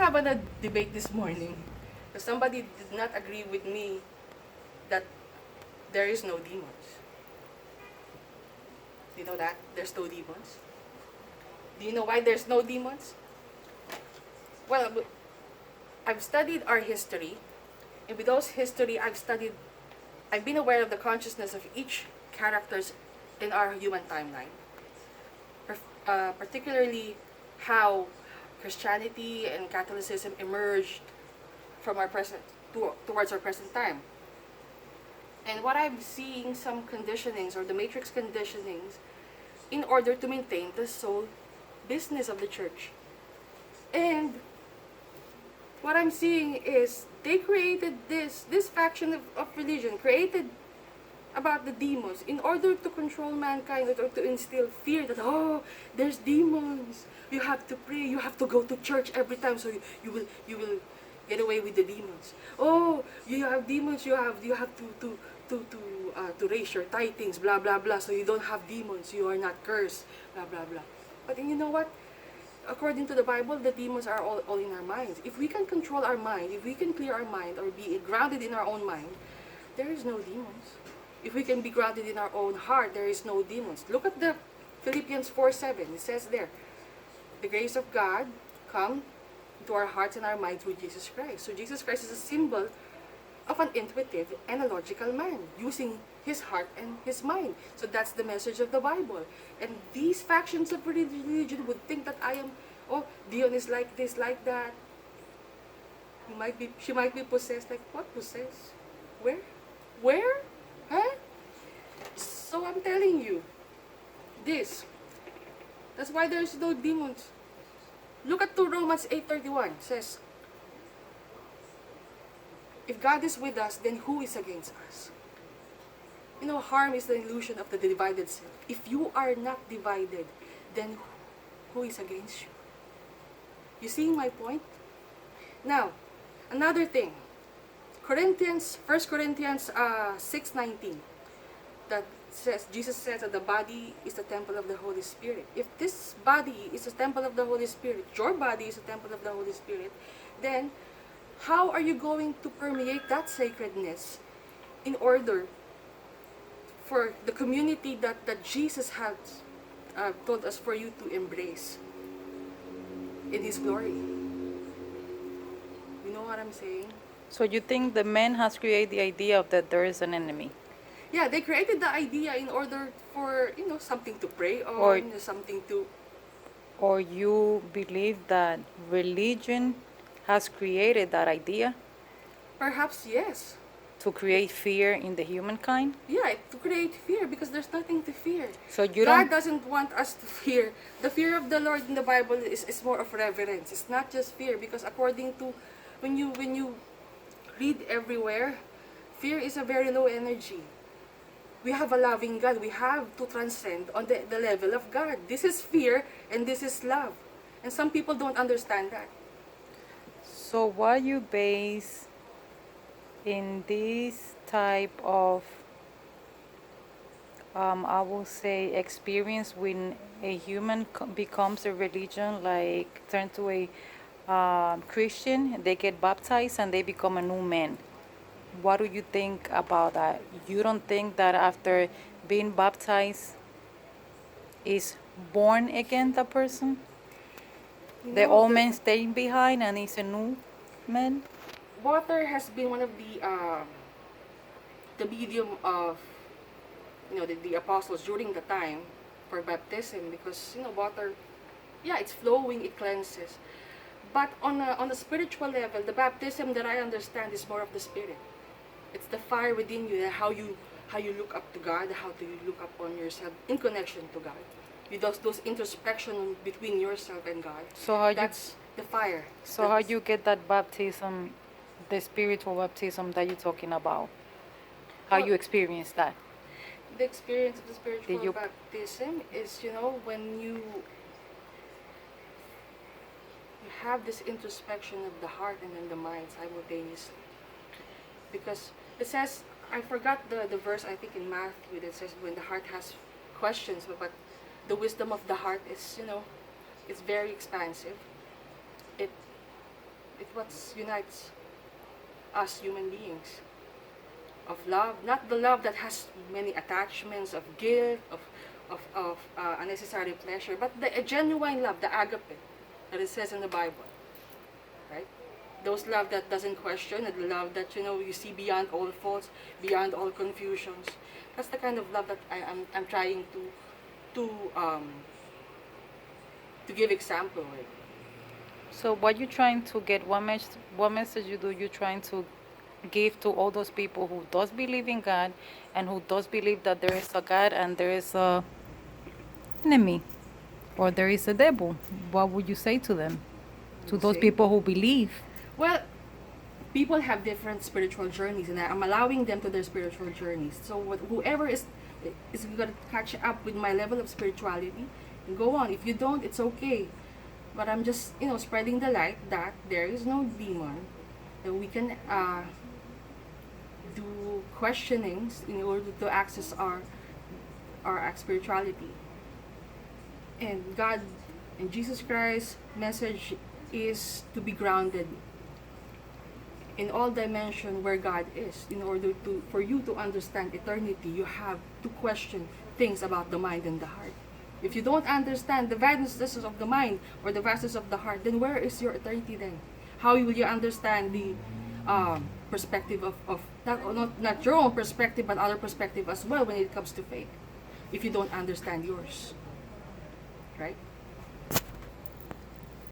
have a debate this morning. Somebody did not agree with me that there is no demons. You know that? There's no demons. Do you know why there's no demons? Well, I've studied our history, and with those history, I've been aware of the consciousness of each characters in our human timeline. Particularly how Christianity and Catholicism emerged from our present towards our present time. And what I'm seeing some conditionings or the matrix conditionings in order to maintain the sole business of the church. And what I'm seeing is they created this faction of religion, created about the demons in order to control mankind or to instill fear that, oh, there's demons. You have to pray, you have to go to church every time so you will get away with the demons. Oh, you have demons, you have to raise your tithings, blah blah blah, so you don't have demons, you are not cursed, blah blah blah. But you know what? According to the Bible, the demons are all in our minds. If we can control our mind, if we can clear our mind or be grounded in our own mind, there is no demons. If we can be grounded in our own heart, there is no demons. Look at the Philippians 4:7. It says there, the grace of God come to our hearts and our mind through Jesus Christ. So Jesus Christ is a symbol of an intuitive and a logical man, using his heart and his mind. So that's the message of the Bible. And these factions of religion would think that I am, oh, Dion is like this, like that. She might be possessed. Like, what possessed? Where? Where? Huh? So I'm telling you, this. That's why there's no demons. Look at 2 Romans 8:31. It says, if God is with us, then who is against us? You know, harm is the illusion of the divided self. If you are not divided, then who is against you? You see my point? Now, another thing. 1 Corinthians 6:19. That says, Jesus says that the body is the temple of the Holy Spirit. If this body is a temple of the Holy Spirit, your body is a temple of the Holy Spirit, then how are you going to permeate that sacredness in order for the community that Jesus has told us for you to embrace in His glory? You know what I'm saying? So you think the man has created the idea of that there is an enemy? Yeah, they created the idea in order for, something to pray on, something to... Or you believe that religion has created that idea Perhaps, yes. to create fear in the humankind? Yeah, to create fear, because there's nothing to fear. So you God don't... doesn't want us to fear. The fear of the Lord in the Bible is more of reverence. It's not just fear, because according to, when you read everywhere, fear is a very low energy. We have a loving God. We have to transcend on the level of God. This is fear and this is love. And some people don't understand that. So what you base in this type of, I will say, experience when a human becomes a religion, like turn to a Christian, they get baptized and they become a new man. What do you think about that? You don't think that after being baptized is born again the person? The old man staying behind and is a new man? Water has been one of the medium of the apostles during the time for baptism, because water, yeah, it's flowing, it cleanses. But on a spiritual level, the baptism that I understand is more of the spirit. It's the fire within you, how you look up to God, how do you look upon yourself in connection to God. You those introspection between yourself and God. So that's the fire. So how you get that baptism, the spiritual baptism that you're talking about? How you experience that? The experience of the spiritual baptism is, when you have this introspection of the heart and then the mind simultaneously. Because it says, I forgot the verse, I think in Matthew, that says when the heart has questions, but the wisdom of the heart is, it's very expansive. what unites us human beings. Of love, not the love that has many attachments, of guilt, of unnecessary pleasure, but the a genuine love, the agape, that it says in the Bible, right? Those love that doesn't question, and the love that you see beyond all faults, beyond all confusions. That's the kind of love that I'm trying to um, to give example with. So what you trying to get? What message you trying to give to all those people who does believe in God and who does believe that there is a God and there is a enemy or there is a devil? What would you say to them? To You those see? people who believe? Well, people have different spiritual journeys, and I'm allowing them to their spiritual journeys. So whoever is going to catch up with my level of spirituality, go on. If you don't, it's okay. But I'm just spreading the light that there is no demon, that we can do questionings in order to access our spirituality. And God and Jesus Christ's message is to be grounded in all dimension where God is. In order for you to understand eternity, you have to question things about the mind and the heart. If you don't understand the vastness of the mind or the vastness of the heart, then where is your eternity then? How will you understand the perspective of not your own perspective, but other perspective as well when it comes to faith, if you don't understand yours, right?